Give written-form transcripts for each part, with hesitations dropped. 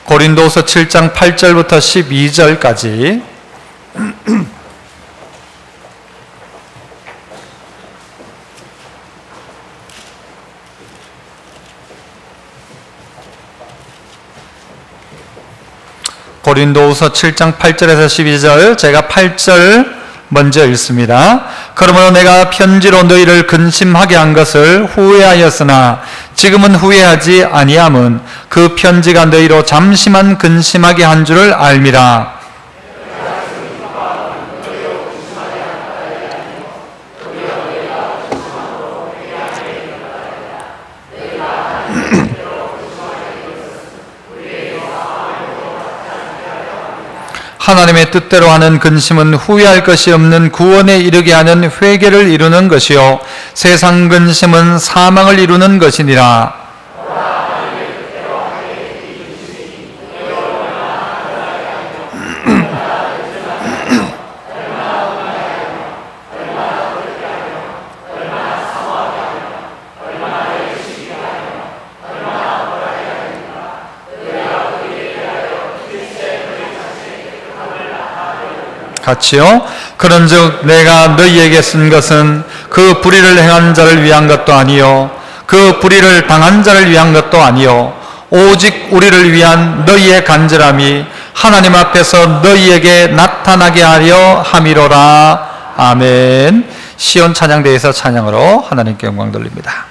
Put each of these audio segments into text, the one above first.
고린도후서 7장 8절부터 12절까지 고린도후서 7장 8절에서 12절, 제가 8절 먼저 읽습니다. 그러므로 내가 편지로 너희를 근심하게 한 것을 후회하였으나 지금은 후회하지 아니함은 그 편지가 너희로 잠시만 근심하게 한 줄을 알미라. 하나님의 뜻대로 하는 근심은 후회할 것이 없는 구원에 이르게 하는 회개를 이루는 것이요 세상 근심은 사망을 이루는 것이니라. 같이요. 그런즉 내가 너희에게 쓴 것은 그 불의를 행한 자를 위한 것도 아니요 그 불의를 당한 자를 위한 것도 아니요 오직 우리를 위한 너희의 간절함이 하나님 앞에서 너희에게 나타나게 하려 함이로라. 아멘. 시온 찬양대에서 찬양으로 하나님께 영광 돌립니다.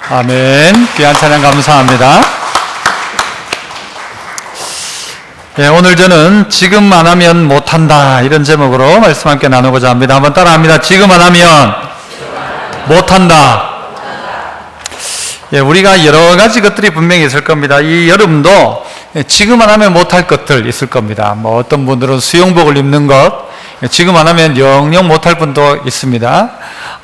아멘. 귀한 찬양 감사합니다. 예, 오늘 저는 지금 안 하면 못한다 이런 제목으로 말씀 함께 나누고자 합니다. 한번 따라합니다. 지금 안 하면 못한다. 예, 우리가 여러 가지 것들이 분명히 있을 겁니다. 이 여름도 지금 안 하면 못할 것들 있을 겁니다. 뭐 어떤 분들은 수영복을 입는 것, 지금 안 하면 영영 못할 분도 있습니다.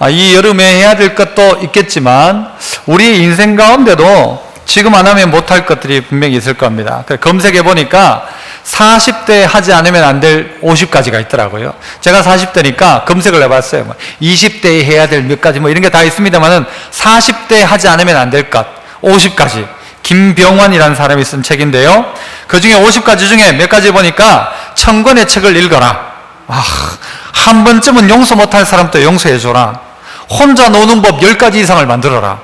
이 여름에 해야 될 것도 있겠지만 우리 인생 가운데도 지금 안 하면 못할 것들이 분명히 있을 겁니다. 검색해 보니까 40대 하지 않으면 안 될 50가지가 있더라고요. 제가 40대니까 검색을 해봤어요. 20대에 해야 될 몇 가지 뭐 이런 게 다 있습니다만은 40대 하지 않으면 안 될 것 50가지. 김병환이라는 사람이 쓴 책인데요. 그 중에 50가지 중에 몇 가지 보니까 천권의 책을 읽어라. 한 번쯤은 용서 못할 사람도 용서해줘라. 혼자 노는 법 10가지 이상을 만들어라.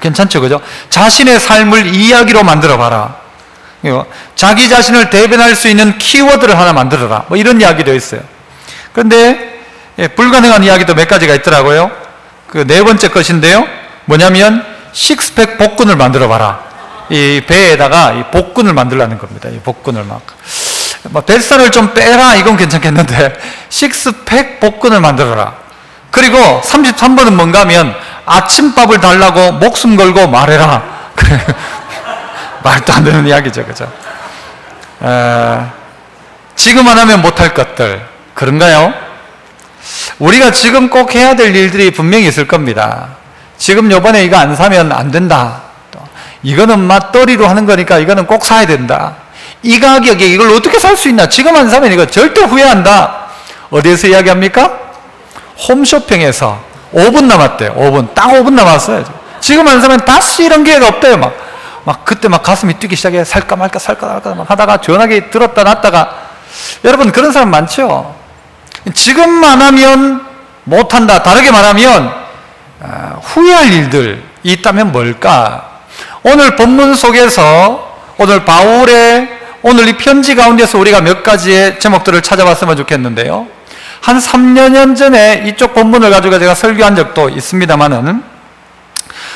괜찮죠, 그죠? 자신의 삶을 이야기로 만들어봐라. 자기 자신을 대변할 수 있는 키워드를 하나 만들어라. 뭐 이런 이야기도 있어요. 그런데 불가능한 이야기도 몇 가지가 있더라고요. 그 네 번째 것인데요. 뭐냐면 식스팩 복근을 만들어봐라. 이 배에다가 이 복근을 만들라는 겁니다. 이 복근을 막 뱃살을 좀 빼라 이건 괜찮겠는데 식스팩 복근을 만들어라. 그리고 33번은 뭔가 하면 아침밥을 달라고 목숨 걸고 말해라. 그래. 말도 안 되는 이야기죠, 그죠? 지금 안 하면 못할 것들 그런가요? 우리가 지금 꼭 해야 될 일들이 분명히 있을 겁니다. 지금 요번에 이거 안 사면 안 된다. 이거는 맞벌이로 하는 거니까 이거는 꼭 사야 된다. 이 가격에 이걸 어떻게 살 수 있나? 지금 안 사면 이거 절대 후회한다. 어디에서 이야기합니까? 홈쇼핑에서 5분 남았대요. 5분. 딱 5분 남았어요. 지금 안 사면 다시 이런 기회가 없대요. 막 그때 막 가슴이 뛰기 시작해. 살까 말까 막 하다가 전화기 들었다 놨다가. 여러분 그런 사람 많죠? 지금만 하면 못한다. 다르게 말하면 후회할 일들이 있다면 뭘까? 오늘 본문 속에서 오늘 바울의 오늘 이 편지 가운데서 우리가 몇 가지의 제목들을 찾아봤으면 좋겠는데요. 한 3년 전에 이쪽 본문을 가지고 제가 설교한 적도 있습니다만은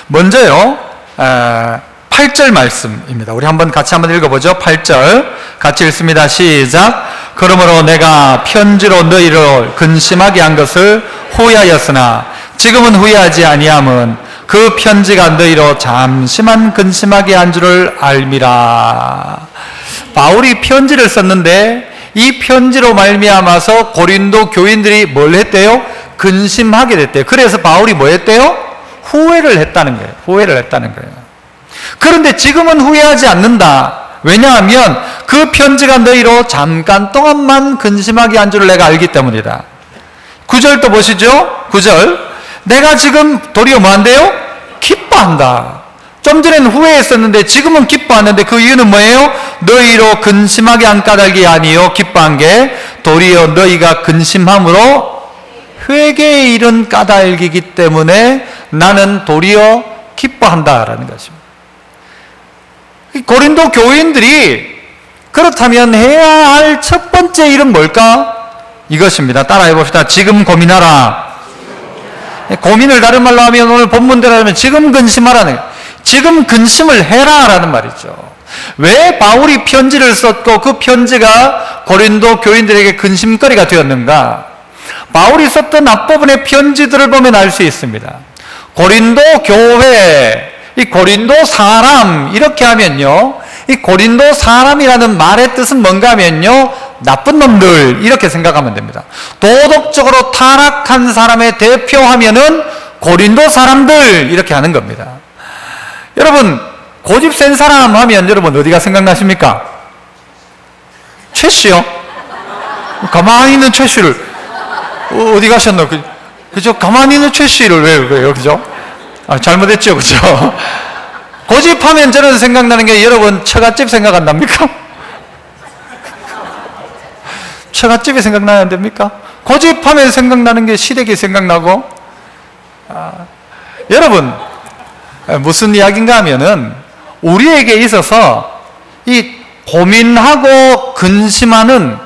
먼저요 8절 말씀입니다. 우리 같이 한번 읽어보죠. 8절 같이 읽습니다. 시작. 그러므로 내가 편지로 너희를 근심하게 한 것을 후회하였으나 지금은 후회하지 아니함은 그 편지가 너희로 잠시만 근심하게 한 줄을 알미라. 바울이 편지를 썼는데 이 편지로 말미암아서 고린도 교인들이 뭘 했대요? 근심하게 됐대요. 그래서 바울이 뭐 했대요? 후회를 했다는 거예요. 후회를 했다는 거예요. 그런데 지금은 후회하지 않는다. 왜냐하면 그 편지가 너희로 잠깐 동안만 근심하게 한 줄을 내가 알기 때문이다. 9절 또 보시죠. 9절. 내가 지금 도리어 뭐 한대요? 기뻐한다. 좀 전에는 후회했었는데 지금은 기뻐하는데 그 이유는 뭐예요? 너희로 근심하게 한 까닭이 아니요 기뻐한 게 도리어 너희가 근심함으로 회개에 이른 까닭이기 때문에 나는 도리어 기뻐한다라는 것입니다. 고린도 교인들이 그렇다면 해야 할 첫 번째 일은 뭘까? 이것입니다. 따라해 봅시다. 지금 고민하라. 고민을 다른 말로 하면 오늘 본문대로 하면 지금 근심하라는 거예요. 지금 근심을 해라라는 말이죠. 왜 바울이 편지를 썼고 그 편지가 고린도 교인들에게 근심거리가 되었는가? 바울이 썼던 앞부분의 편지들을 보면 알 수 있습니다. 고린도 교회, 이 고린도 사람 이렇게 하면요, 이 고린도 사람이라는 말의 뜻은 뭔가 하면요, 나쁜 놈들 이렇게 생각하면 됩니다. 도덕적으로 타락한 사람의 대표하면은 고린도 사람들 이렇게 하는 겁니다. 여러분 고집 센 사람 하면 여러분 어디가 생각나십니까? 최씨요? 가만히 있는 최씨를 어디 가셨노? 그죠? 가만히 있는 최씨를 왜 그래요? 그죠? 잘못했죠, 그죠? 고집하면 저는 생각나는 게 여러분 처갓집 생각 안 납니까? 처갓집이 생각나야 안 됩니까? 고집하면 생각나는 게 시댁이 생각나고. 여러분 무슨 이야기인가 하면은 우리에게 있어서 이 고민하고 근심하는,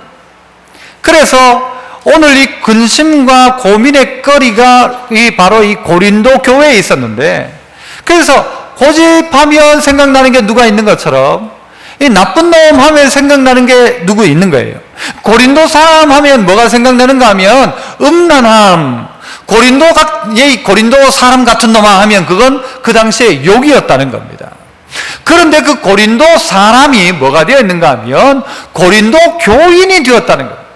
그래서 오늘 이 근심과 고민의 거리가 바로 이 고린도 교회에 있었는데 그래서 고집하면 생각나는 게 누가 있는 것처럼 이 나쁜 놈 하면 생각나는 게 누구 있는 거예요. 고린도 사람 하면 뭐가 생각나는가 하면 음란함, 고린도 사람 같은 놈아 하면 그건 그 당시에 욕이었다는 겁니다. 그런데 그 고린도 사람이 뭐가 되어 있는가 하면 고린도 교인이 되었다는 겁니다.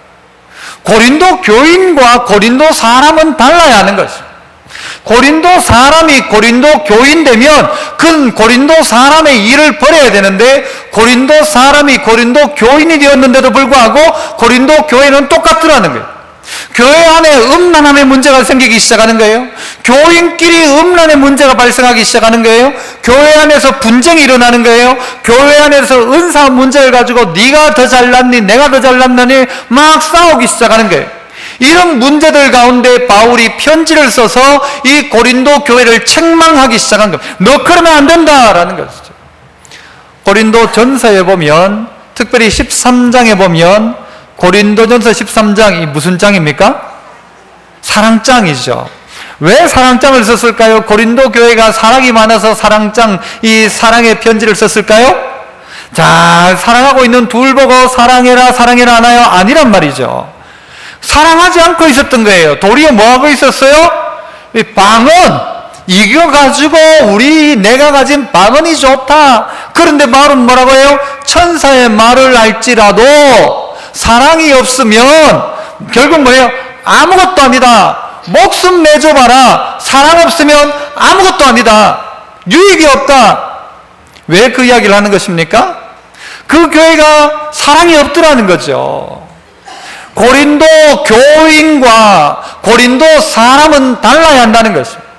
고린도 교인과 고린도 사람은 달라야 하는 것입니다. 고린도 사람이 고린도 교인 되면 그 고린도 사람의 일을 버려야 되는데 고린도 사람이 고린도 교인이 되었는데도 불구하고 고린도 교회는 똑같더라는 거예요. 교회 안에 음란함의 문제가 생기기 시작하는 거예요. 교인끼리 음란의 문제가 발생하기 시작하는 거예요. 교회 안에서 분쟁이 일어나는 거예요. 교회 안에서 은사 문제를 가지고 네가 더 잘났니 내가 더 잘났느니 막 싸우기 시작하는 거예요. 이런 문제들 가운데 바울이 편지를 써서 이 고린도 교회를 책망하기 시작한 겁니다. 너 그러면 안 된다라는 것이죠. 고린도 전서에 보면 특별히 13장에 보면 고린도전서 13장이 무슨 장입니까? 사랑장이죠. 왜 사랑장을 썼을까요? 고린도 교회가 사랑이 많아서 사랑장, 이 사랑의 편지를 썼을까요? 자, 사랑하고 있는 둘 보고 사랑해라 사랑해라 하나요? 아니란 말이죠. 사랑하지 않고 있었던 거예요. 도리어 뭐하고 있었어요? 이 방언, 이겨가지고 내가 가진 방언이 좋다. 그런데 바울은 뭐라고 해요? 천사의 말을 알지라도 사랑이 없으면 결국 뭐예요? 아무것도 아니다. 목숨 내줘봐라. 사랑 없으면 아무것도 아니다. 유익이 없다. 왜 그 이야기를 하는 것입니까? 그 교회가 사랑이 없더라는 거죠. 고린도 교인과 고린도 사람은 달라야 한다는 것입니다.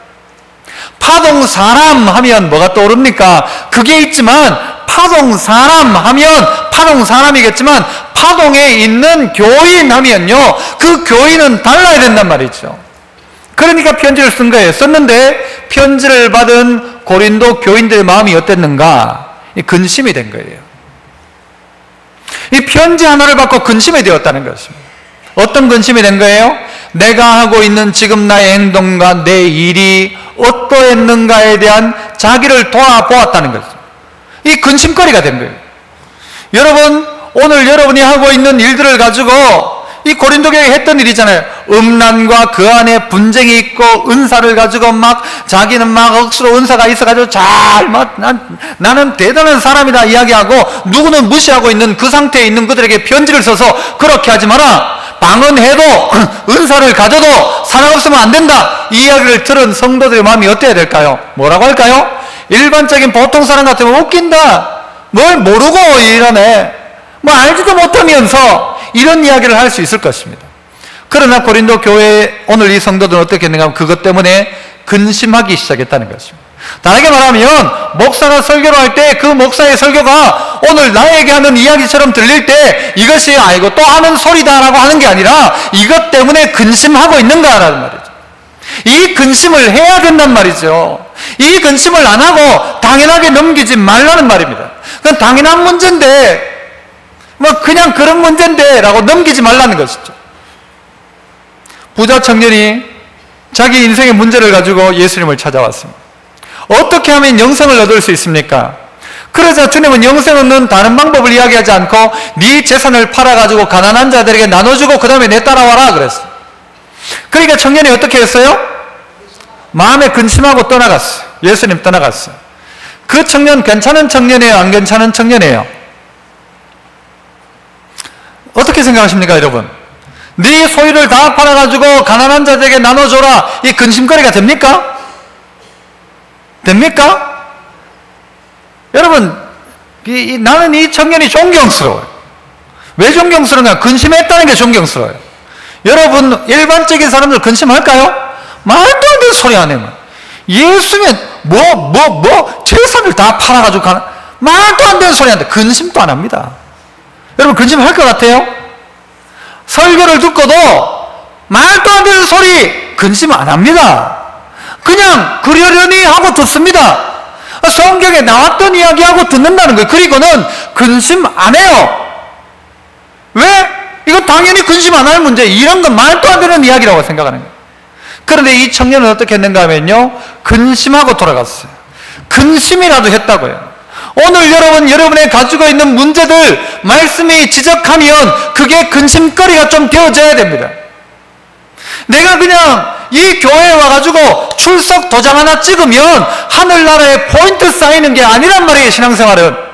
파동 사람 하면 뭐가 떠오릅니까? 그게 있지만 파동 사람 하면 파동 사람이겠지만 파동에 있는 교인 하면요 그 교인은 달라야 된단 말이죠. 그러니까 편지를 쓴 거예요. 썼는데 편지를 받은 고린도 교인들의 마음이 어땠는가? 근심이 된 거예요. 이 편지 하나를 받고 근심이 되었다는 것입니다. 어떤 근심이 된 거예요? 내가 하고 있는 지금 나의 행동과 내 일이 어떠했는가에 대한 자기를 돌아보았다는 것입니다. 이 근심거리가 된 거예요. 여러분, 오늘 여러분이 하고 있는 일들을 가지고 이 고린도 교회가 했던 일이잖아요. 음란과 그 안에 분쟁이 있고 은사를 가지고 막 자기는 막 억수로 은사가 있어가지고 나는 대단한 사람이다 이야기하고 누구는 무시하고 있는 그 상태에 있는 그들에게 편지를 써서 그렇게 하지 마라. 방언해도 은사를 가져도 사랑 없으면 안 된다. 이 이야기를 들은 성도들의 마음이 어때야 될까요? 뭐라고 할까요? 일반적인 보통 사람 같으면 웃긴다. 뭘 모르고 이러네. 뭐 알지도 못하면서 이런 이야기를 할 수 있을 것입니다. 그러나 고린도 교회 오늘 이 성도들은 어떻게 했는가 하면 그것 때문에 근심하기 시작했다는 것입니다. 다르게 말하면 목사가 설교를 할 때 그 목사의 설교가 오늘 나에게 하는 이야기처럼 들릴 때 이것이 아이고 또 하는 소리다라고 하는 게 아니라 이것 때문에 근심하고 있는가라는 말이죠. 이 근심을 해야 된단 말이죠. 이 근심을 안 하고 당연하게 넘기지 말라는 말입니다. 그건 당연한 문제인데 뭐 그냥 그런 문제인데 라고 넘기지 말라는 것이죠. 부자 청년이 자기 인생의 문제를 가지고 예수님을 찾아왔습니다. 어떻게 하면 영생을 얻을 수 있습니까? 그러자 주님은 영생 얻는 다른 방법을 이야기하지 않고 네 재산을 팔아가지고 가난한 자들에게 나눠주고 그 다음에 내 따라와라 그랬어요. 그러니까 청년이 어떻게 했어요? 마음에 근심하고 떠나갔어요. 예수님 떠나갔어요. 그 청년 괜찮은 청년이에요? 안 괜찮은 청년이에요? 어떻게 생각하십니까 여러분? 네 소유를 다 팔아가지고 가난한 자들에게 나눠줘라 이 근심거리가 됩니까? 됩니까? 여러분 나는 이 청년이 존경스러워요. 왜 존경스러운가? 근심했다는 게 존경스러워요. 여러분 일반적인 사람들 근심할까요? 말도 안 되는 소리 안 해요. 예수면 재산을 다 팔아가지고 말도 안 되는 소리 하는데 근심도 안 합니다. 여러분 근심할 것 같아요? 설교를 듣고도 말도 안 되는 소리 근심 안 합니다. 그냥 그러려니 하고 듣습니다. 성경에 나왔던 이야기하고 듣는다는 거예요. 그리고는 근심 안 해요. 왜? 이건 당연히 근심 안 할 문제. 이런 건 말도 안 되는 이야기라고 생각하는 거예요. 그런데 이 청년은 어떻게 했는가 하면요 근심하고 돌아갔어요. 근심이라도 했다고요. 오늘 여러분의 가지고 있는 문제들 말씀이 지적하면 그게 근심거리가 좀 되어져야 됩니다. 내가 그냥 이 교회에 와가지고 출석 도장 하나 찍으면 하늘나라에 포인트 쌓이는 게 아니란 말이에요. 신앙생활은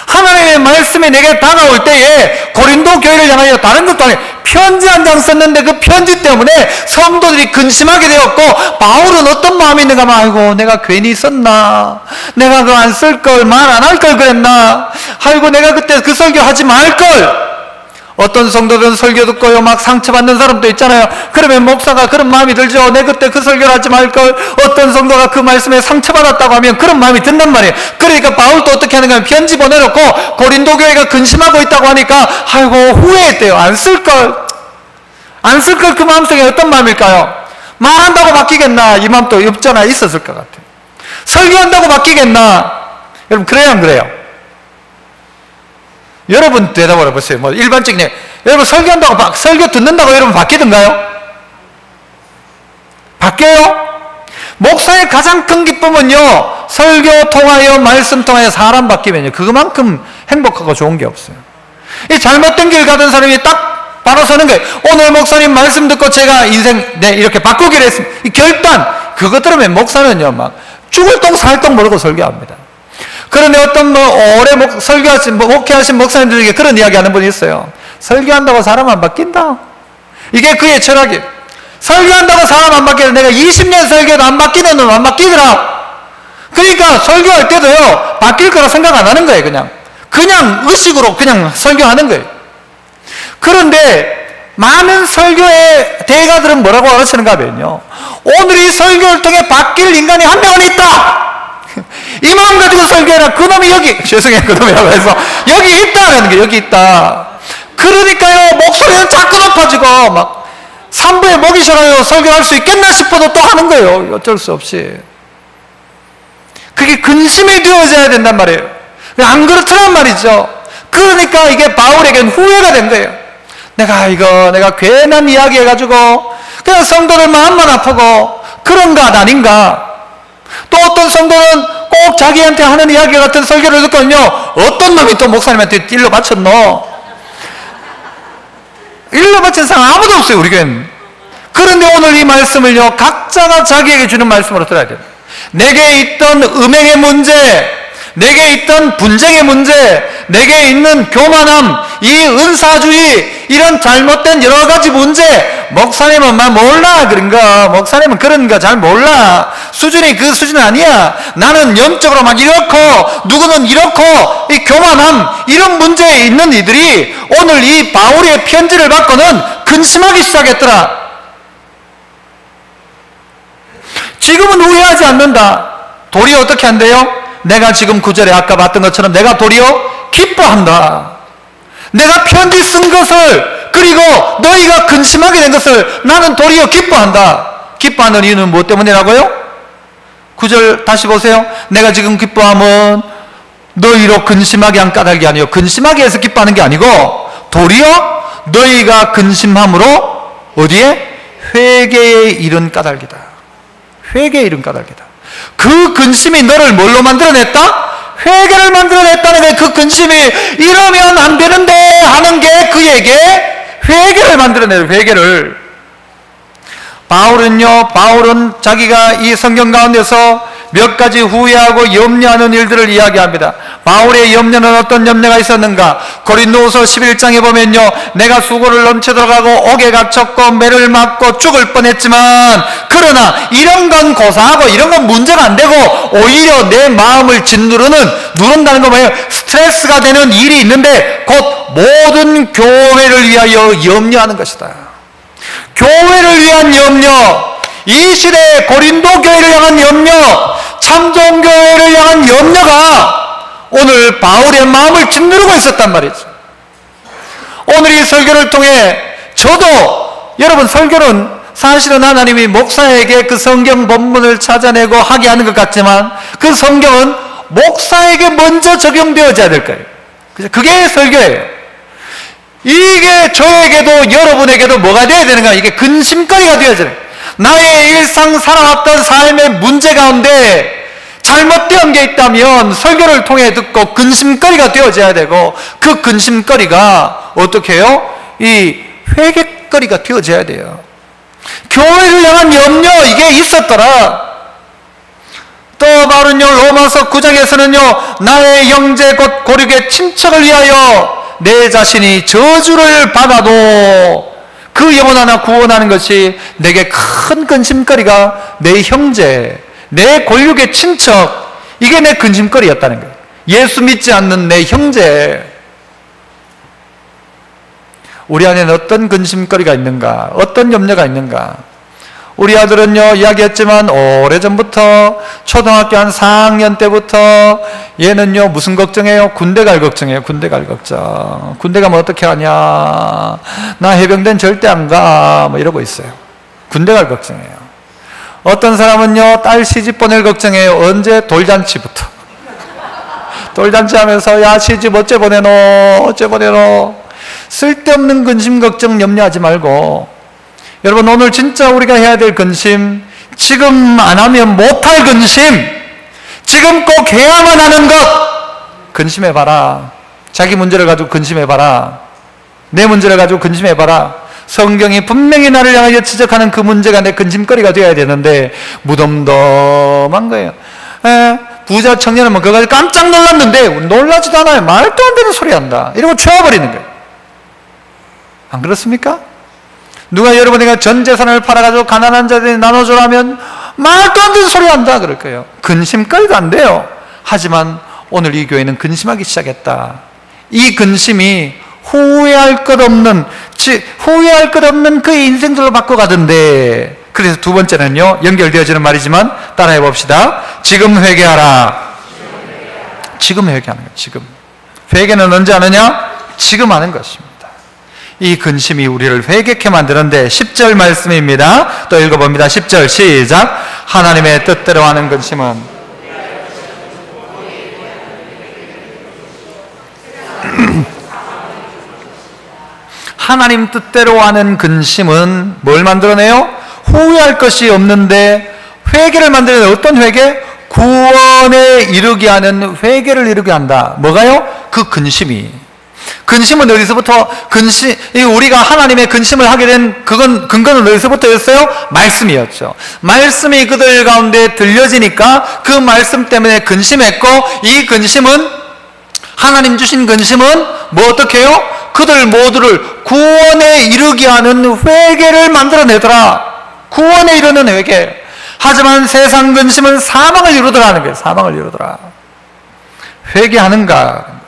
하나님의 말씀이 내게 다가올 때에 고린도 교회를 향하여 다른 것도 아니에요. 편지 한 장 썼는데 그 편지 때문에 성도들이 근심하게 되었고, 바울은 어떤 마음이 있는가 하면, 아이고 내가 괜히 썼나, 내가 그거 안 쓸 걸, 말 안 할 걸 그랬나, 아이고 내가 그때 그 설교 하지 말걸. 어떤 성도들은 설교 듣고요 막 상처받는 사람도 있잖아요. 그러면 목사가 그런 마음이 들죠. 내 그때 그 설교를 하지 말걸. 어떤 성도가 그 말씀에 상처받았다고 하면 그런 마음이 든단 말이에요. 그러니까 바울도 어떻게 하는가 하면 편지 보내놓고 고린도 교회가 근심하고 있다고 하니까 아이고 후회했대요. 안 쓸걸 그 마음속에 어떤 마음일까요? 말한다고 바뀌겠나, 이 마음도 없잖아. 있었을 것 같아요. 설교한다고 바뀌겠나. 여러분 그래요 안 그래요? 여러분 대답을 해보세요. 뭐 일반적인, 여러분 설교한다고, 설교 듣는다고 여러분 바뀌던가요? 바뀌어요? 목사의 가장 큰 기쁨은요, 설교 통하여 말씀 통하여 사람 바뀌면요, 그만큼 행복하고 좋은 게 없어요. 이 잘못된 길 가던 사람이 딱 바로 서는 거예요. 오늘 목사님 말씀 듣고 제가 인생 이렇게 바꾸기로 했습니다. 이 결단, 그것 들으면 목사는요 막 죽을 똥 살 똥 모르고 설교합니다. 그런데 어떤 오래 목회하신 목사님들에게 그런 이야기 하는 분이 있어요. 설교한다고 사람 안 바뀐다. 이게 그의 철학이에요. 설교한다고 사람 안 바뀌는, 내가 20년 설교도 안 바뀌는 놈 안 바뀌더라. 그러니까 설교할 때도요 바뀔 거라 생각 안 하는 거예요. 그냥 의식으로 그냥 설교하는 거예요. 그런데 많은 설교의 대가들은 뭐라고 가르치는가 하면요, 오늘 이 설교를 통해 바뀔 인간이 한 명은 있다. 이 마음 가지고 설교해라. 그놈이 여기, 죄송해요 그놈이라고 해서 여기 있다라는 게, 여기 있다. 그러니까요 목소리는 자꾸 높아지고 막 산부에 목이 쉬어요 설교할 수 있겠나 싶어도 또 하는 거예요. 어쩔 수 없이. 그게 근심이 되어져야 된단 말이에요. 안 그렇더란 말이죠. 그러니까 이게 바울에겐 후회가 된 거예요. 내가 괜한 이야기 해가지고 그냥 성도들 마음만 아프고 그런가 아닌가. 또 어떤 성도는 꼭 자기한테 하는 이야기 같은 설교를 듣거든요. 어떤 놈이 또 목사님한테 일러 바쳤노? 일러 바친 사람 아무도 없어요 우리 교회는. 그런데 오늘 이 말씀을요 각자가 자기에게 주는 말씀으로 들어야 돼요. 내게 있던 음행의 문제, 내게 있던 분쟁의 문제, 내게 있는 교만함, 이 은사주의, 이런 잘못된 여러 가지 문제, 목사님은 막 몰라 그런가, 목사님은 그런 거 잘 몰라, 수준이 그 수준 아니야, 나는 영적으로 막 이렇고 누구는 이렇고, 이 교만함, 이런 문제에 있는 이들이 오늘 이 바울의 편지를 받고는 근심하기 시작했더라. 지금은 후회하지 않는다. 도리어 어떻게 한대요? 내가 지금 9절에 아까 봤던 것처럼 내가 도리어 기뻐한다. 내가 편지 쓴 것을, 그리고 너희가 근심하게 된 것을 나는 도리어 기뻐한다. 기뻐하는 이유는 무엇 때문이라고요? 9절 다시 보세요. 내가 지금 기뻐함은 너희로 근심하게 한 까닭이 아니요, 근심하게 해서 기뻐하는 게 아니고 도리어 너희가 근심함으로 어디에? 회개에 이른 까닭이다. 회개에 이른 까닭이다. 그 근심이 너를 뭘로 만들어냈다? 회개를 만들어냈다는 게, 그 근심이 이러면 안 되는데 하는 게 그에게 회개를 만들어내요. 회개를. 바울은 자기가 이 성경 가운데서 몇 가지 후회하고 염려하는 일들을 이야기합니다. 바울의 염려는 어떤 염려가 있었는가? 고린도후서 11장에 보면요, 내가 수고를 넘치도록 하고 옥에 갇혔고 매를 맞고 죽을 뻔했지만 그러나 이런 건 고사하고 이런 건 문제가 안 되고 오히려 내 마음을 누른다는 거 뭐예요? 스트레스가 되는 일이 있는데 곧 모든 교회를 위하여 염려하는 것이다. 교회를 위한 염려, 이 시대의 고린도 교회를 향한 염려, 참종교회를 향한 염려가 오늘 바울의 마음을 짓누르고 있었단 말이죠. 오늘 이 설교를 통해 저도, 여러분 설교는 사실은 하나님이 목사에게 그 성경 본문을 찾아내고 하게 하는 것 같지만 그 성경은 목사에게 먼저 적용되어져야 될 거예요. 그게 설교예요. 이게 저에게도 여러분에게도 뭐가 되어야 되는가? 이게 근심거리가 되어야 돼요. 나의 일상 살아왔던 삶의 문제 가운데 잘못된 게 있다면 설교를 통해 듣고 근심거리가 되어져야 되고, 그 근심거리가 어떻게 해요? 이 회개거리가 되어져야 돼요. 교회를 향한 염려, 이게 있었더라. 또 바울은요, 로마서 9장에서는요, 나의 형제 곧 고륙의 친척을 위하여 내 자신이 저주를 받아도 그 영혼 하나 구원하는 것이 내게 큰 근심거리가 내 형제, 내 고륙의 친척, 이게 내 근심거리였다는 거예요. 예수 믿지 않는 내 형제. 우리 안에는 어떤 근심거리가 있는가? 어떤 염려가 있는가? 우리 아들은요, 이야기했지만 오래전부터 초등학교 한 4학년 때부터 얘는요, 무슨 걱정해요? 군대 갈 걱정해요. 군대 갈 걱정. 군대 가면 어떻게 하냐? 나 해병대는 절대 안 가. 뭐 이러고 있어요. 군대 갈 걱정해요. 어떤 사람은요, 딸 시집 보낼 걱정해요. 언제? 돌잔치부터. 돌잔치 하면서, 야, 시집 어째 보내노? 어째 보내노? 쓸데없는 근심, 걱정, 염려하지 말고, 여러분, 오늘 진짜 우리가 해야 될 근심, 지금 안 하면 못할 근심, 지금 꼭 해야만 하는 것, 근심해봐라. 자기 문제를 가지고 근심해봐라. 내 문제를 가지고 근심해봐라. 성경이 분명히 나를 향하여 지적하는 그 문제가 내 근심거리가 되어야 되는데 무덤덤한 거예요. 부자 청년은 뭐 그거 가지고 깜짝 놀랐는데 놀라지도 않아요. 말도 안 되는 소리 한다. 이러고 채워버리는 거예요. 안 그렇습니까? 누가 여러분에게 전 재산을 팔아가지고 가난한 자들이 나눠주라면 말도 안 되는 소리 한다 그럴 거예요. 근심거리도 안 돼요. 하지만 오늘 이 교회는 근심하기 시작했다. 이 근심이 후회할 것 없는 그 인생들로 바꿔가던데, 그래서 두 번째는요, 연결되어지는 말이지만 따라해 봅시다. 지금 회개하라. 지금 회개하는 거예요. 지금. 회개는 언제 하느냐? 지금 하는 것입니다. 이 근심이 우리를 회개케 만드는데 10절 말씀입니다. 또 읽어봅니다. 10절 시작. 하나님의 뜻대로 하는 근심은 하나님 뜻대로 하는 근심은 뭘 만들어내요? 후회할 것이 없는데 회개를 만들어내요. 어떤 회개? 구원에 이르게 하는 회개를 이루게 한다. 뭐가요? 그 근심이. 근심은 어디서부터, 우리가 하나님의 근심을 하게 된 근거는 어디서부터였어요? 말씀이었죠. 말씀이 그들 가운데 들려지니까 그 말씀 때문에 근심했고, 이 근심은, 하나님 주신 근심은 뭐 어떻게 해요? 그들 모두를 구원에 이르게 하는 회개를 만들어내더라. 구원에 이르는 회개. 하지만 세상 근심은 사망을 이루더라는 거예요. 사망을 이루더라. 회개하는가?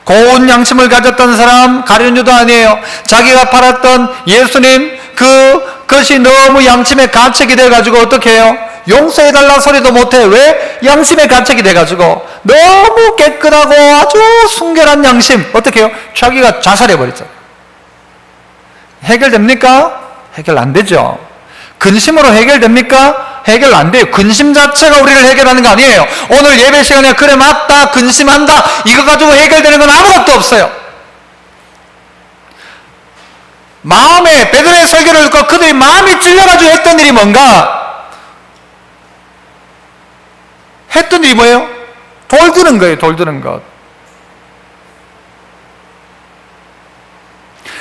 고운 양심을 가졌던 사람, 가룟 유다 아니에요. 자기가 팔았던 예수님, 그것이 너무 양심에 가책이 돼가지고 어떻게 해요? 용서해달라 소리도 못해. 왜? 양심에 가책이 돼가지고 너무 깨끗하고 아주 순결한 양심, 어떻게 해요? 자기가 자살해버렸잖아요. 해결됩니까? 해결 안 되죠. 근심으로 해결됩니까? 해결 안 돼요. 근심 자체가 우리를 해결하는 거 아니에요. 오늘 예배 시간에 그래 맞다, 근심한다, 이거 가지고 해결되는 건 아무것도 없어요. 마음에, 베드로의 설교를 듣고 그들이 마음이 찔려가지고 했던 일이 뭔가? 했던 일이 뭐예요? 돌 드는 거예요. 돌 드는 것.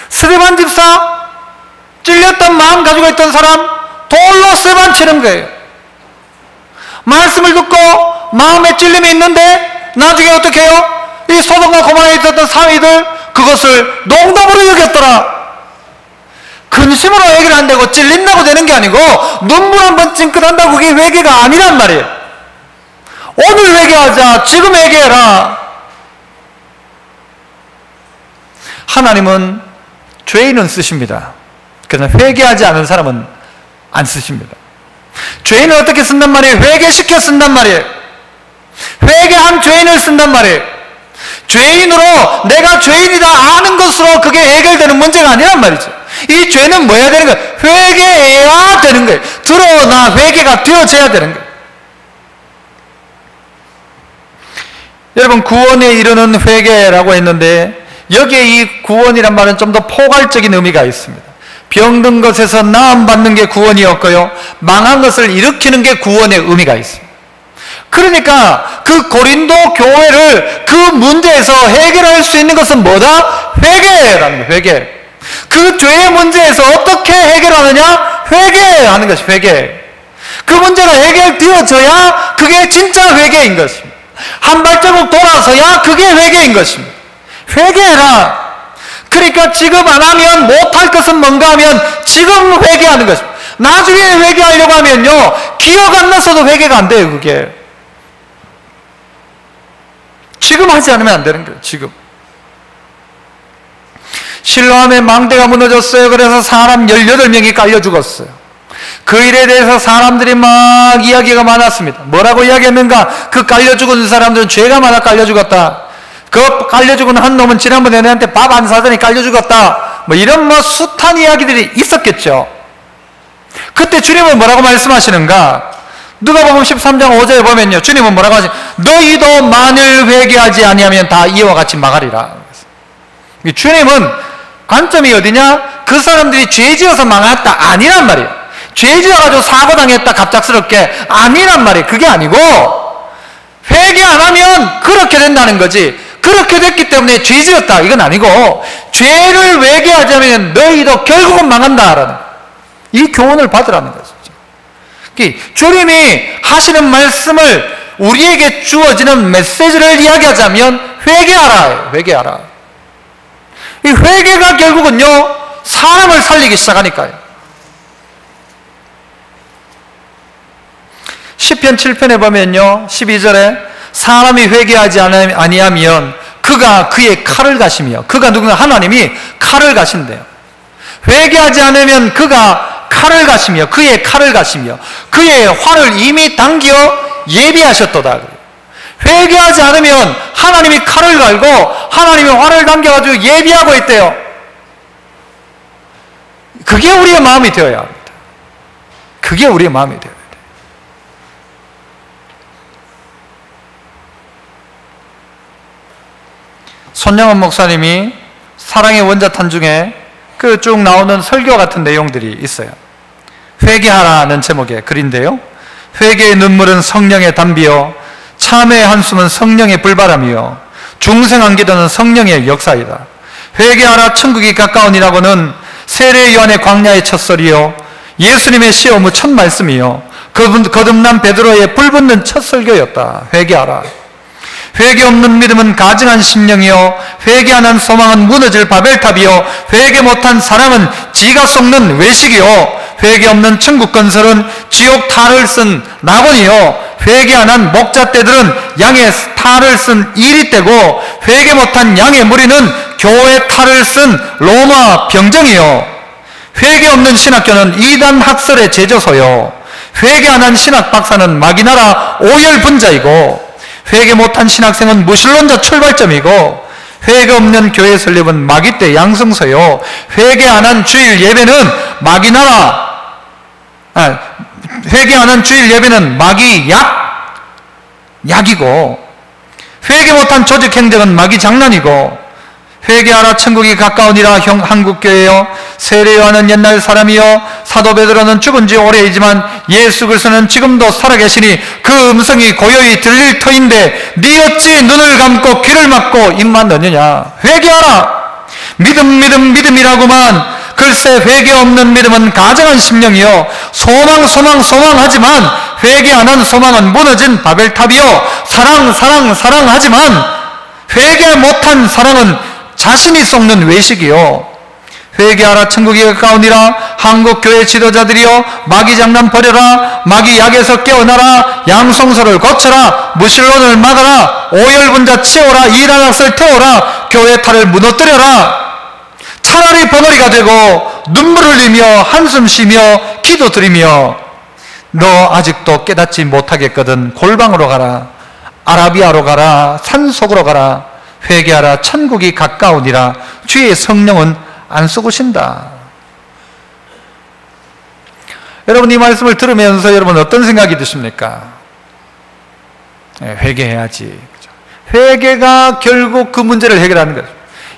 스데반 집사, 찔렸던 마음 가지고 있던 사람, 돌로 세반 치는 거예요. 말씀을 듣고 마음에 찔림이 있는데 나중에 어떻게 해요? 이 소돔과 고모라에 있었던 사위들, 그것을 농담으로 여겼더라. 근심으로 해결 안 되고 찔린다고 되는 게 아니고 눈물 한 번 찡긋한다고 그게 회개가 아니란 말이에요. 오늘 회개하자. 지금 회개해라. 하나님은 죄인은 쓰십니다. 그러나 회개하지 않은 사람은 안 쓰십니다. 죄인을 어떻게 쓴단 말이에요? 회개시켜 쓴단 말이에요. 회개한 죄인을 쓴단 말이에요. 죄인으로 내가 죄인이다 아는 것으로 그게 해결되는 문제가 아니란 말이죠. 이 죄는 뭐 해야 되는 거예요? 회개해야 되는 거예요. 드러나 회개가 되어져야 되는 거예요. 여러분, 구원에 이르는 회개라고 했는데 여기에 이 구원이란 말은 좀 더 포괄적인 의미가 있습니다. 병든 것에서 나음받는 게 구원이었고요, 망한 것을 일으키는 게 구원의 의미가 있습니다. 그 그러니까 그 고린도 교회를 그 문제에서 해결할 수 있는 것은 뭐다? 회개라는 거예요. 회개. 그 죄의 문제에서 어떻게 해결하느냐? 회개하는 것이 회개. 그 문제가 해결되어져야 그게 진짜 회개인 것입니다. 한 발자국 돌아서야 그게 회개인 것입니다. 회개해라. 그러니까 지금 안 하면 못할 것은 뭔가 하면 지금 회개하는 것입니다. 나중에 회개하려고 하면요, 기억 안 나서도 회개가 안 돼요. 그게 지금 하지 않으면 안 되는 거예요. 지금 실로암의 망대가 무너졌어요. 그래서 사람 18명이 깔려 죽었어요. 그 일에 대해서 사람들이 막 이야기가 많았습니다. 뭐라고 이야기했는가? 그 깔려 죽은 사람들은 죄가 많아 깔려 죽었다. 그 깔려 죽은 한 놈은 지난번에 내한테 밥 안 사더니 깔려 죽었다. 뭐 이런 숱한 이야기들이 있었겠죠. 그때 주님은 뭐라고 말씀하시는가? 누가복음 13장 5절에 보면요, 주님은 뭐라고 하시? 너희도 만일 회개하지 아니하면 다 이와 같이 망하리라. 주님은 관점이 어디냐? 그 사람들이 죄 지어서 망했다 아니란 말이에요. 죄 지어가지고 사고 당했다 갑작스럽게 아니란 말이에요. 그게 아니고 회개 안 하면 그렇게 된다는 거지, 그렇게 됐기 때문에 죄 지었다 이건 아니고, 죄를 회개하자면 너희도 결국은 망한다라는 이 교훈을 받으라는 거죠. 주님이 하시는 말씀을 우리에게 주어지는 메시지를 이야기하자면 회개하라. 회개하라. 이 회개가 결국은요, 사람을 살리기 시작하니까요. 시편 7편에 보면요, 12절에 사람이 회개하지 아니하면 그가 그의 칼을 가시며, 그가 누군가? 하나님이 칼을 가신대요. 회개하지 않으면 그가 칼을 가시며, 그의 칼을 가시며 그의 활을 이미 당겨 예비하셨도다. 회개하지 않으면 하나님이 칼을 갈고 하나님이 활을 당겨가지고 예비하고 있대요. 그게 우리의 마음이 되어야 합니다. 그게 우리의 마음이 되어야 돼요. 손영원 목사님이 사랑의 원자탄 중에 그 쭉 나오는 설교 같은 내용들이 있어요. 회개하라는 제목의 글인데요, 회개의 눈물은 성령의 담비요, 참회의 한숨은 성령의 불바람이요, 중생한 기도는 성령의 역사이다. 회개하라 천국이 가까우니라고는 세례 요한의 광야의 첫 설이요, 예수님의 시험 후 첫 말씀이요, 거듭난 베드로의 불붙는 첫 설교였다. 회개하라. 회개 없는 믿음은 가증한 심령이요, 회개 안 한 소망은 무너질 바벨탑이요, 회개 못한 사랑은 지가 속는 외식이요, 회개 없는 천국 건설은 지옥 탈을 쓴 낙원이요, 회개 안 한 목자떼들은 양의 탈을 쓴 이리떼고, 회개 못한 양의 무리는 교회 탈을 쓴 로마 병정이요, 회개 없는 신학교는 이단 학설의 제조소요, 회개 안 한 신학 박사는 마귀나라 오열 분자이고, 회개 못한 신학생은 무신론자 출발점이고, 회개 없는 교회 설립은 마귀떼 양성소요, 회개 안 한 주일 예배는 회개 안 한 주일 예배는 마귀 약이고, 회개 못한 조직 행정은 마귀 장난이고, 회개하라 천국이 가까우니라. 한국교회여, 세례 요한은 옛날 사람이요, 사도 베드로는 죽은 지 오래이지만 예수 그리스도는 지금도 살아계시니 그 음성이 고요히 들릴 터인데 네 어찌 눈을 감고 귀를 막고 입만 넣느냐. 회개하라. 믿음이라고만. 글쎄 회개 없는 믿음은 가증한 심령이요, 소망하지만 회개 안 한 소망은 무너진 바벨탑이요, 사랑하지만 회개 못한 사랑은 자신이 쏟는 외식이요. 회개하라 천국이 가까우니라. 한국교회 지도자들이여, 마귀 장난 버려라. 마귀 약에서 깨어나라. 양성소를 고쳐라. 무신론을 막아라. 오열분자 치워라. 이단학설 태워라. 교회 탈을 무너뜨려라. 차라리 벙어리가 되고 눈물 흘리며 한숨 쉬며 기도 드리며, 너 아직도 깨닫지 못하겠거든 골방으로 가라. 아라비아로 가라. 산속으로 가라. 회개하라 천국이 가까우니라. 주의 성령은 안 쏘구신다. 여러분, 이 말씀을 들으면서 여러분 어떤 생각이 드십니까? 회개해야지. 회개가 결국 그 문제를 해결하는 거죠.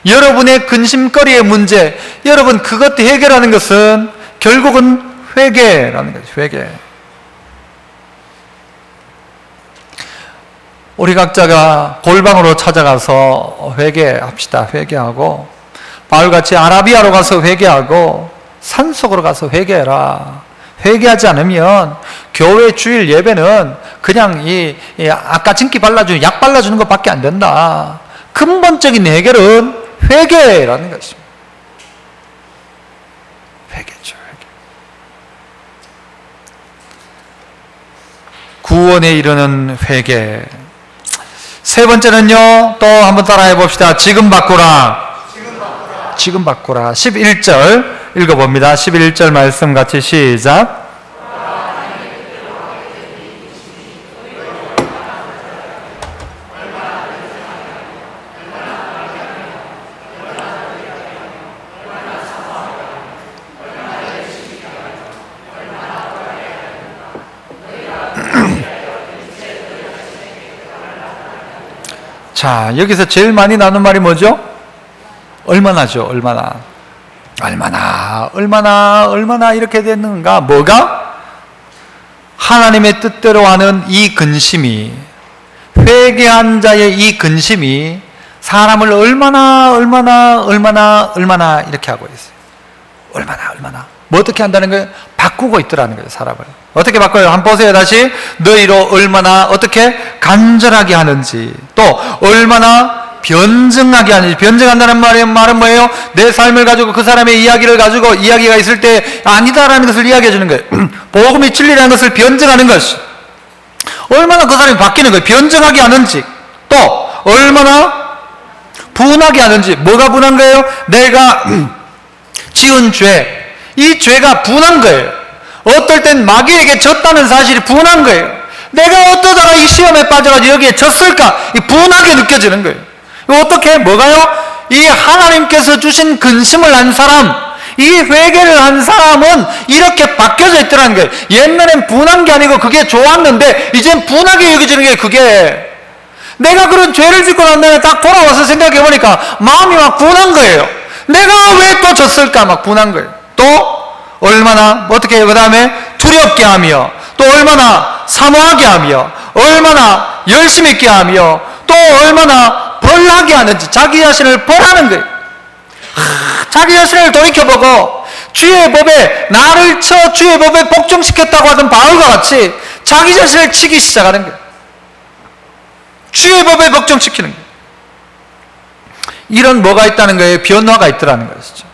여러분의 근심거리의 문제, 여러분 그것 해결하는 것은 결국은 회개라는 거죠. 회개. 우리 각자가 골방으로 찾아가서 회개합시다. 회개하고 바울같이 아라비아로 가서 회개하고 산속으로 가서 회개해라. 회개하지 않으면 교회 주일 예배는 그냥 이 아까진기 발라주는 약 발라주는 것밖에 안 된다. 근본적인 해결은 회개라는 것입니다. 회개죠. 회개. 구원에 이르는 회개. 세 번째는요, 또 한번 따라해 봅시다. 지금 바꾸라. 지금 바꾸라. 11절 읽어봅니다. 11절 말씀 같이 시작. 자, 여기서 제일 많이 나오는 말이 뭐죠? 얼마나죠? 얼마나 이렇게 됐는가? 뭐가? 하나님의 뜻대로 하는 이 근심이, 회개한 자의 이 근심이 사람을 얼마나 이렇게 하고 있어요. 얼마나. 뭐 어떻게 한다는 거예요? 바꾸고 있더라는 거예요, 사람을. 어떻게 바꿔요? 한번 보세요, 다시. 너희로 얼마나 어떻게 간절하게 하는지, 또 얼마나 변증하게 하는지. 변증한다는 말은 뭐예요? 내 삶을 가지고 그 사람의 이야기를 가지고 이야기가 있을 때 아니다라는 것을 이야기해 주는 거예요. 복음이 진리라는 것을 변증하는 것이. 얼마나 그 사람이 바뀌는 거예요. 변증하게 하는지, 또 얼마나 분하게 하는지. 뭐가 분한 거예요? 내가 지은 죄, 이 죄가 분한 거예요. 어떨 땐 마귀에게 졌다는 사실이 분한 거예요. 내가 어떠다가 이 시험에 빠져가지고 여기에 졌을까? 이 분하게 느껴지는 거예요. 어떻게? 뭐가요? 이 하나님께서 주신 근심을 한 사람, 이 회개를 한 사람은 이렇게 바뀌어져 있더라는 거예요. 옛날엔 분한 게 아니고 그게 좋았는데 이젠 분하게 여겨지는 게 그게, 내가 그런 죄를 짓고 난 다음에 딱 돌아와서 생각해 보니까 마음이 막 분한 거예요. 내가 왜 또 졌을까? 막 분한 거예요. 또 얼마나 어떻게 해요? 그 다음에 두렵게 하며, 또 얼마나 사모하게 하며, 얼마나 열심 있게 하며, 또 얼마나 벌하게 하는지. 자기 자신을 벌하는 거예요. 자기 자신을 돌이켜보고 주의 법에 나를 쳐 주의 법에 복종시켰다고 하던 바울과 같이 자기 자신을 치기 시작하는 거예요. 주의 법에 복종시키는 거예요. 이런 뭐가 있다는 거예요? 변화가 있더라는 것이죠.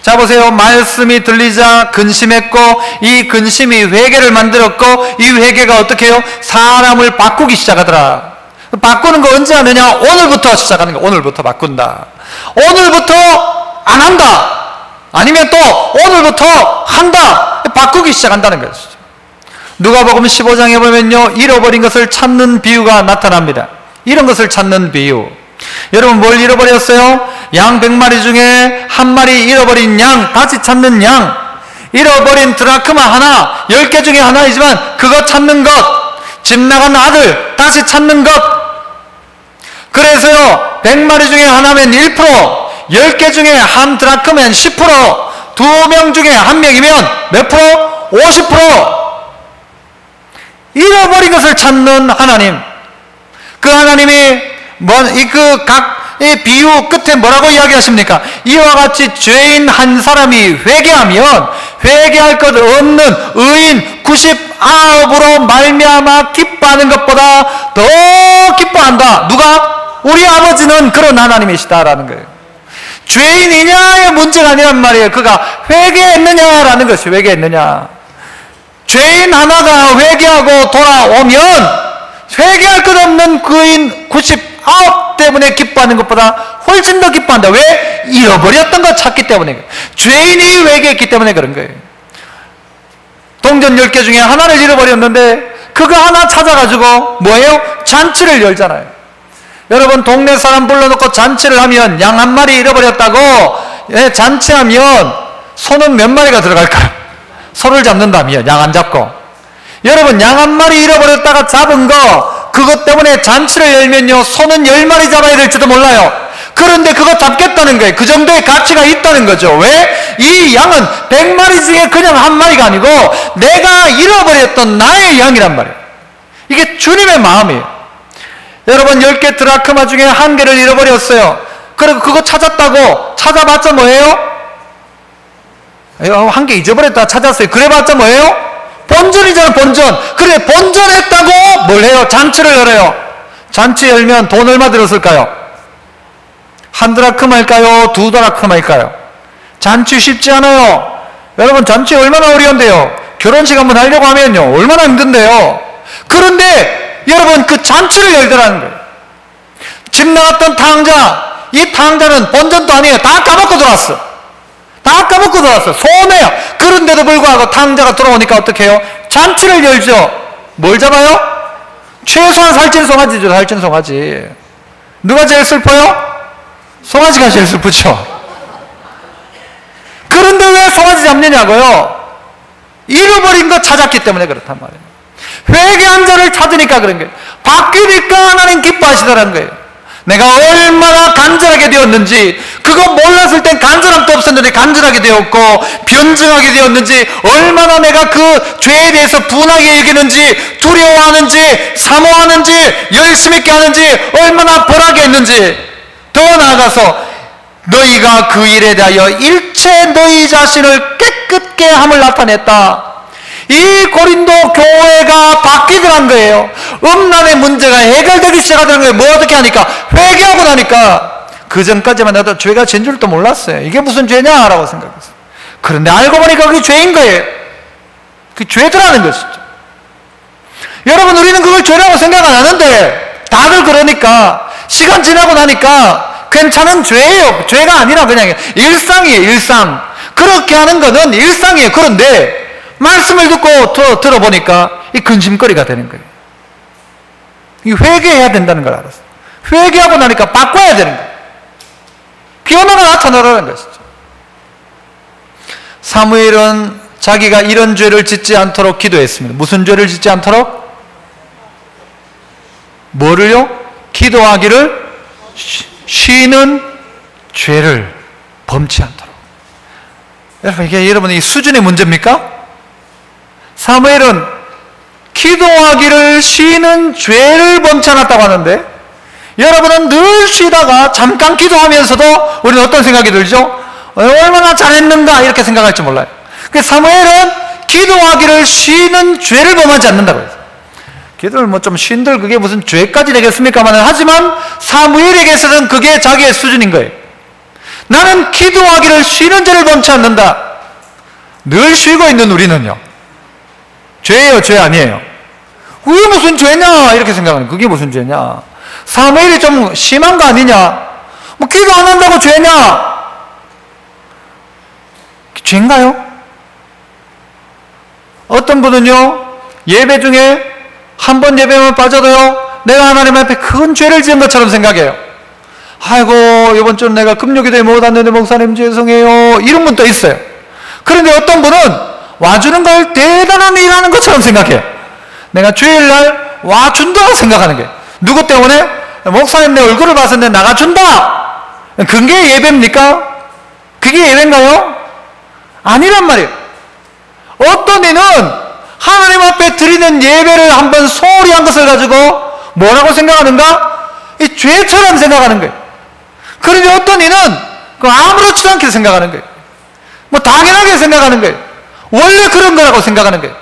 자, 보세요. 말씀이 들리자 근심했고, 이 근심이 회개를 만들었고, 이 회개가 어떻게 해요? 사람을 바꾸기 시작하더라. 바꾸는 거 언제 하느냐? 오늘부터 시작하는 거. 오늘부터 바꾼다. 오늘부터 안 한다. 아니면 또 오늘부터 한다. 바꾸기 시작한다는 것이죠. 누가복음 15장에 보면요, 잃어버린 것을 찾는 비유가 나타납니다. 이런 것을 찾는 비유. 여러분, 뭘 잃어버렸어요? 양 100마리 중에 한 마리 잃어버린 양, 다시 찾는 양. 잃어버린 드라크마 하나, 10개 중에 하나이지만 그거 찾는 것. 집 나간 아들 다시 찾는 것. 그래서요, 100마리 중에 하나면 1%, 10개 중에 한 드라크면 10%, 2명 중에 한 명이면 몇 프로? 50%. 잃어버린 것을 찾는 하나님. 그 하나님이 이 비유 끝에 뭐라고 이야기하십니까? 이와 같이 죄인 한 사람이 회개하면 회개할 것 없는 의인 99으로 말미암아 기뻐하는 것보다 더 기뻐한다. 누가? 우리 아버지는 그런 하나님이시다라는 거예요. 죄인이냐의 문제가 아니란 말이에요. 그가 회개했느냐라는 것이. 회개했느냐. 죄인 하나가 회개하고 돌아오면 회개할 것 없는 그인 99 때문에 기뻐하는 것보다 훨씬 더 기뻐한다. 왜? 잃어버렸던 거 찾기 때문에. 죄인이 회개했기 때문에 그런 거예요. 동전 10개 중에 하나를 잃어버렸는데 그거 하나 찾아가지고 뭐예요? 잔치를 열잖아요. 여러분, 동네 사람 불러놓고 잔치를 하면 양 한 마리 잃어버렸다고 잔치하면 손은 몇 마리가 들어갈까요? 소를 잡는다면 양 안 잡고. 여러분, 양 한 마리 잃어버렸다가 잡은 거 그것 때문에 잔치를 열면요, 손은 10마리 잡아야 될지도 몰라요. 그런데 그거 잡겠다는 거예요. 그 정도의 가치가 있다는 거죠. 왜? 이 양은 100마리 중에 그냥 한 마리가 아니고 내가 잃어버렸던 나의 양이란 말이에요. 이게 주님의 마음이에요. 여러분 10개 드라크마 중에 1개를 잃어버렸어요. 그리고 그거 찾았다고 찾아봤자 뭐예요? 1개 잊어버렸다 찾았어요. 그래봤자 뭐예요? 본전이잖아, 본전. 그래, 본전했다고 뭘 해요? 잔치를 열어요. 잔치 열면 돈 얼마 들었을까요? 1드라크마일까요? 2드라크마일까요? 잔치 쉽지 않아요. 여러분, 잔치 얼마나 어려운데요? 결혼식 한번 하려고 하면요, 얼마나 힘든데요. 그런데 여러분, 그 잔치를 열더라는 거예요. 집 나갔던 탕자, 이 탕자는 본전도 아니에요. 다 까먹고 들어왔어. 다 까먹고 들어왔어. 소매야. 그런데도 불구하고 탕자가 들어오니까 어떻게 해요? 잔치를 열죠. 뭘 잡아요? 최소한 살찐 송아지죠. 살찐 송아지. 누가 제일 슬퍼요? 송아지가 제일 슬프죠. 그런데 왜 송아지 잡느냐고요? 잃어버린 거 찾았기 때문에 그렇단 말이에요. 회개한 자를 찾으니까 그런 거예요. 바뀌니까 하나님 기뻐하시더라는 거예요. 내가 얼마나 간절하게 되었는지, 그거 몰랐을 땐 간절함도 없었는데 간절하게 되었고, 변증하게 되었는지, 얼마나 내가 그 죄에 대해서 분하게 여기는지, 두려워하는지, 사모하는지, 열심히 있게 하는지, 얼마나 벌하게 했는지. 더 나아가서 너희가 그 일에 대하여 일체 너희 자신을 깨끗게 함을 나타냈다. 이 고린도 교회가 바뀌더란 거예요. 음란의 문제가 해결되기 시작하더란 거예요. 뭐 어떻게 하니까? 회개하고 나니까. 그 전까지만 해도 죄가 죄인 줄도 몰랐어요. 이게 무슨 죄냐라고 생각했어요. 그런데 알고 보니까 그게 죄인 거예요. 그게 죄더라는 것이죠. 여러분, 우리는 그걸 죄라고 생각 안 하는데 다들 그러니까 시간 지나고 나니까 괜찮은 죄예요. 죄가 아니라 그냥 일상이에요. 일상. 그렇게 하는 거는 일상이에요. 그런데 말씀을 듣고 들어보니까 이 근심거리가 되는 거예요. 이 회개해야 된다는 걸 알았어요. 회개하고 나니까 바꿔야 되는 거예요. 변화가 나타나라는 것이죠. 사무엘은 자기가 이런 죄를 짓지 않도록 기도했습니다. 무슨 죄를 짓지 않도록? 뭐를요? 기도하기를 쉬는 죄를 범치 않도록. 여러분, 이게 여러분의 수준의 문제입니까? 사무엘은 기도하기를 쉬는 죄를 범치 않았다고 하는데, 여러분은 늘 쉬다가 잠깐 기도하면서도 우리는 어떤 생각이 들죠? 얼마나 잘했는가 이렇게 생각할지 몰라요. 그래서 사무엘은 기도하기를 쉬는 죄를 범하지 않는다고 해요. 기도를 뭐 좀 쉰들 그게 무슨 죄까지 되겠습니까만은, 하지만 사무엘에게서는 그게 자기의 수준인 거예요. 나는 기도하기를 쉬는 죄를 범치 않는다. 늘 쉬고 있는 우리는요, 죄예요, 죄 아니에요? 그게 무슨 죄냐 이렇게 생각하는, 그게 무슨 죄냐? 사무엘이 좀 심한 거 아니냐? 뭐 기도 안 한다고 죄냐? 죄인가요? 어떤 분은요, 예배 중에 한 번 예배만 빠져도요, 내가 하나님 앞에 큰 죄를 지은 것처럼 생각해요. 아이고, 이번 주는 내가 금요기도에 못 왔는데 목사님 죄송해요, 이런 분도 있어요. 그런데 어떤 분은 와주는 걸 대단한 일하는 것처럼 생각해요. 내가 주일날 와준다고 생각하는 거예요. 누구 때문에? 목사님 내 얼굴을 봤었는데 나가준다. 그게 예배입니까? 그게 예배인가요? 아니란 말이에요. 어떤 이는 하나님 앞에 드리는 예배를 한번 소홀히 한 것을 가지고 뭐라고 생각하는가? 이 죄처럼 생각하는 거예요. 그런데 어떤 이는 그 아무렇지도 않게 생각하는 거예요. 뭐 당연하게 생각하는 거예요. 원래 그런 거라고 생각하는 거예요.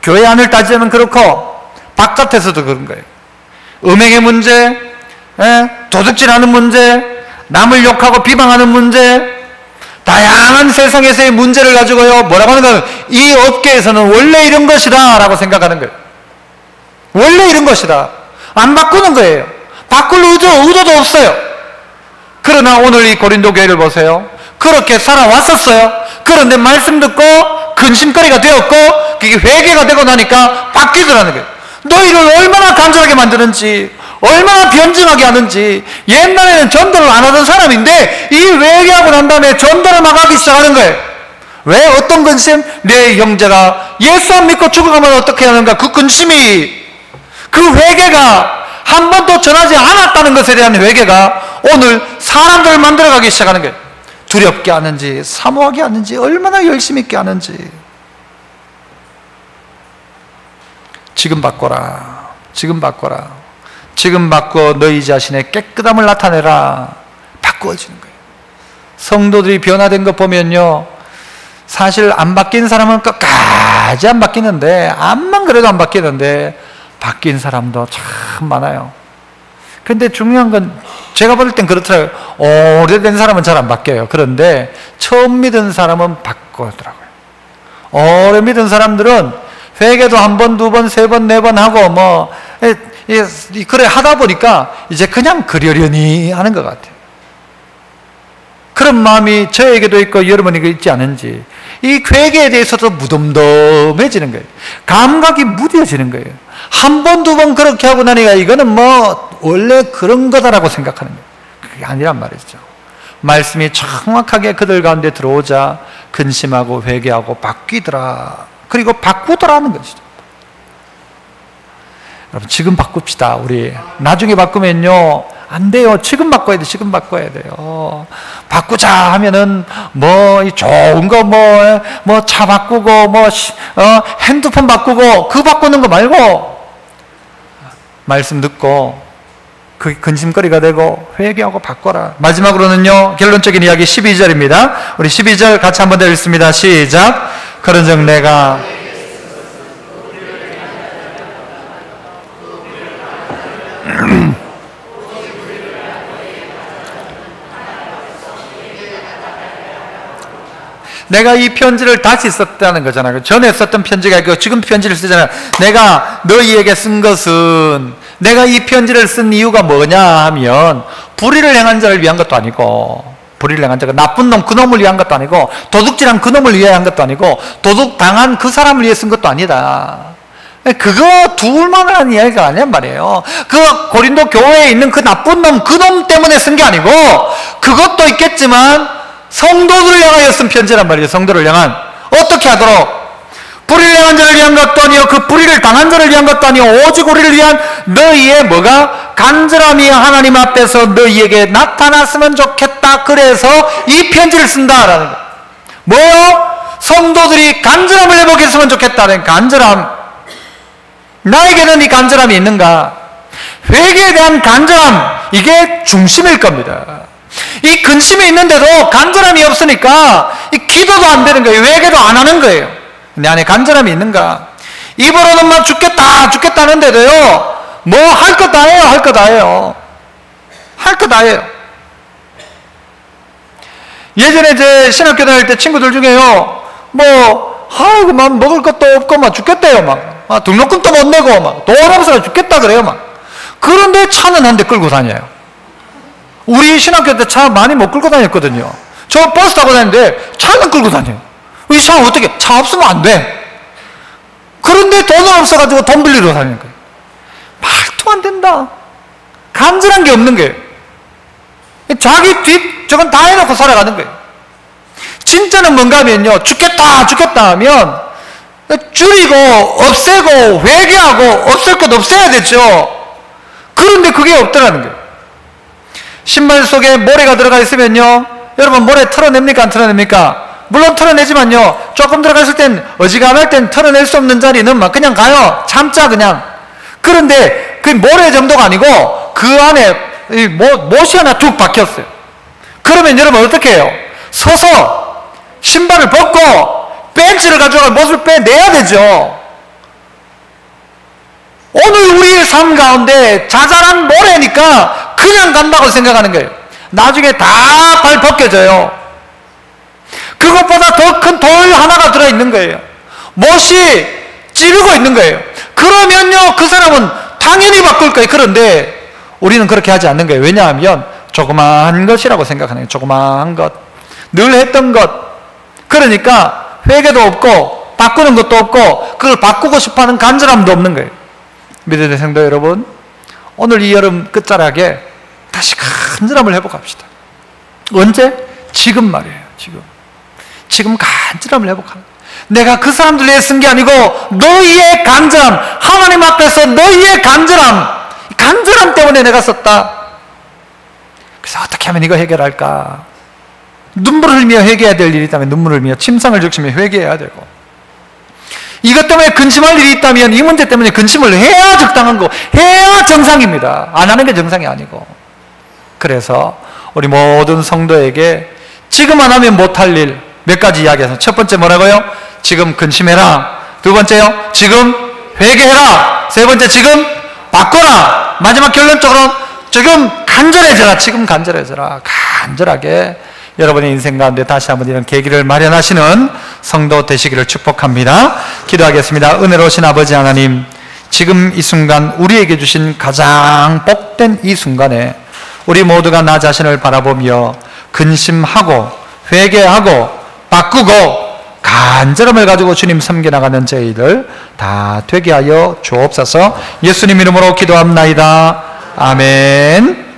교회 안을 따지자면 그렇고 바깥에서도 그런 거예요. 음행의 문제, 도둑질하는 문제, 남을 욕하고 비방하는 문제, 다양한 세상에서의 문제를 가지고요, 뭐라고 하는 거예요? 이 업계에서는 원래 이런 것이다 라고 생각하는 거예요. 원래 이런 것이다. 안 바꾸는 거예요. 바꿀 의도도 없어요. 그러나 오늘 이 고린도 교회를 보세요. 그렇게 살아왔었어요. 그런데 말씀 듣고 근심거리가 되었고 그게 회개가 되고 나니까 바뀌더라는 거예요. 너희를 얼마나 간절하게 만드는지, 얼마나 변증하게 하는지. 옛날에는 전도를 안 하던 사람인데 이 회개하고 난 다음에 전도를 막 하기 시작하는 거예요. 왜? 어떤 근심? 내 형제가 예수 안 믿고 죽어가면 어떻게 하는가? 그 근심이, 그 회개가 한 번도 전하지 않았다는 것에 대한 회개가 오늘 사람들을 만들어가기 시작하는 거예요. 두렵게 하는지, 사모하게 하는지, 얼마나 열심히 있게 하는지. 지금 바꿔라. 지금 바꿔라. 지금 바꾸어 너희 자신의 깨끗함을 나타내라. 바꾸어지는 거예요. 성도들이 변화된 것 보면요, 사실 안 바뀐 사람은 끝까지 안 바뀌는데, 암만 그래도 안 바뀌는데 바뀐 사람도 참 많아요. 근데 중요한 건 제가 볼 땐 그렇더라고요. 오래된 사람은 잘 안 바뀌어요. 그런데 처음 믿은 사람은 바꾸더라고요. 오래 믿은 사람들은 회개도 한 번, 두 번, 세 번, 네 번 하고 그래 하다 보니까 이제 그냥 그러려니 하는 것 같아요. 그런 마음이 저에게도 있고 여러분에게 있지 않은지, 이 회개에 대해서도 무덤덤해지는 거예요. 감각이 무뎌지는 거예요. 한 번, 두 번 그렇게 하고 나니까 이거는 원래 그런 거다라고 생각하는 거예요. 그게 아니란 말이죠. 말씀이 정확하게 그들 가운데 들어오자 근심하고 회개하고 바뀌더라. 그리고 바꾸더라는 것이죠. 여러분, 지금 바꿉시다. 우리 나중에 바꾸면요 안 돼요. 지금 바꿔야 돼. 지금 바꿔야 돼요. 바꾸자 하면은 좋은 거 차 바꾸고 핸드폰 바꾸고 그 바꾸는 거 말고 말씀 듣고 그게 근심거리가 되고 회개하고 바꿔라. 마지막으로는요, 결론적인 이야기 12절입니다. 우리 12절 같이 한번 더 읽습니다. 시작. 그런즉 내가 내가 이 편지를 다시 썼다는 거잖아요. 전에 썼던 편지가 아니고 지금 편지를 쓰잖아요. 내가 너희에게 쓴 것은, 내가 이 편지를 쓴 이유가 뭐냐 하면, 불의를 행한 자를 위한 것도 아니고, 불의를 행한 자가 나쁜 놈, 그 놈을 위한 것도 아니고, 도둑질한 그 놈을 위해 한 것도 아니고, 도둑당한 그 사람을 위해 쓴 것도 아니다. 그거 둘만 하는 이야기가 아니란 말이에요. 그 고린도 교회에 있는 그 나쁜 놈, 그 놈 때문에 쓴 게 아니고, 그것도 있겠지만 성도들을 향하여 쓴 편지란 말이에요. 성도를 향한. 어떻게 하도록? 불의를 행한 자를 위한 것도 아니요, 그 불의를 당한 자를 위한 것도 아니요, 오직 우리를 위한 너희의 간절함이 하나님 앞에서 너희에게 나타났으면 좋겠다. 그래서 이 편지를 쓴다라는 거예요. 뭐요? 성도들이 간절함을 회복했으면 좋겠다는 간절함. 나에게는 이 간절함이 있는가? 회개에 대한 간절함, 이게 중심일 겁니다. 이 근심이 있는데도 간절함이 없으니까 이 기도도 안 되는 거예요. 회개도 안 하는 거예요. 내 안에 간절함이 있는가? 입으로는 죽겠다 하는데도요, 할 거 다 해요. 할 거 다 해요. 할 거 다 해요. 예전에 제 신학교 다닐 때 친구들 중에요, 먹을 것도 없고 죽겠대요. 등록금도 못 내고 돈 없어서 죽겠다 그래요. 그런데 차는 한 대 끌고 다녀요. 우리 신학교 때 차 많이 못 끌고 다녔거든요. 저 버스 타고 다니는데 차는 끌고 다녀요. 이 차 어떻게? 차 없으면 안 돼. 그런데 돈은 없어가지고 돈 빌리러 다니는 거예요. 말도 안 된다. 간절한 게 없는 거예요. 자기 저건 다 해놓고 살아가는 거예요. 진짜는 뭔가 하면요, 죽겠다 하면 줄이고 없애고 회개하고 없앨 것 없애야 되죠. 그런데 그게 없더라는 거예요. 신발 속에 모래가 들어가 있으면요, 여러분 모래 털어냅니까 안 털어냅니까? 물론 털어내지만요, 조금 들어갔을 땐, 어지간할 땐 털어낼 수 없는 자리는 그냥 가요. 참자 그냥. 그런데 그 모래 정도가 아니고 그 안에 못이 하나 툭 박혔어요. 그러면 여러분 어떻게 해요? 서서 신발을 벗고 벤치를 가져가 못을 빼내야 되죠. 오늘 우리의 삶 가운데 자잘한 모래니까 그냥 간다고 생각하는 거예요. 나중에 다 발 벗겨져요. 그것보다 더 큰 돌 하나가 들어있는 거예요. 못이 찌르고 있는 거예요. 그러면요, 그 사람은 당연히 바꿀 거예요. 그런데 우리는 그렇게 하지 않는 거예요. 왜냐하면 조그마한 것이라고 생각하는 거예요. 조그마한 것, 늘 했던 것. 그러니까 회개도 없고 바꾸는 것도 없고 그걸 바꾸고 싶어하는 간절함도 없는 거예요. 믿음의 성도 여러분, 오늘 이 여름 끝자락에 다시 간절함을 회복합시다. 언제? 지금 말이에요. 지금 간절함을 회복하는 거예요. 내가 그 사람들 위해 쓴 게 아니고 너희의 간절함, 하나님 앞에서 너희의 간절함 때문에 내가 썼다. 그래서 어떻게 하면 이거 해결할까? 눈물을 흘리며 회개해야 될 일이 있다면 눈물을 흘리며 침상을 적시며 회개해야 되고, 이것 때문에 근심할 일이 있다면 이 문제 때문에 근심을 해야 적당한 거, 해야 정상입니다. 안 하는 게 정상이 아니고. 그래서 우리 모든 성도에게 지금 안 하면 못할 일 몇 가지 이야기해서, 첫 번째 뭐라고요? 지금 근심해라. 두 번째요, 지금 회개해라. 세 번째, 지금 바꿔라. 마지막 결론적으로 지금 간절해져라. 지금 간절해져라. 간절하게 여러분의 인생 가운데 다시 한번 이런 계기를 마련하시는 성도 되시기를 축복합니다. 기도하겠습니다. 은혜로우신 아버지 하나님, 지금 이 순간 우리에게 주신 가장 복된 이 순간에 우리 모두가 나 자신을 바라보며 근심하고 회개하고 바꾸고 간절함을 가지고 주님 섬겨나가는 저희들 다 되게 하여 주옵소서. 예수님 이름으로 기도합나이다. 아멘.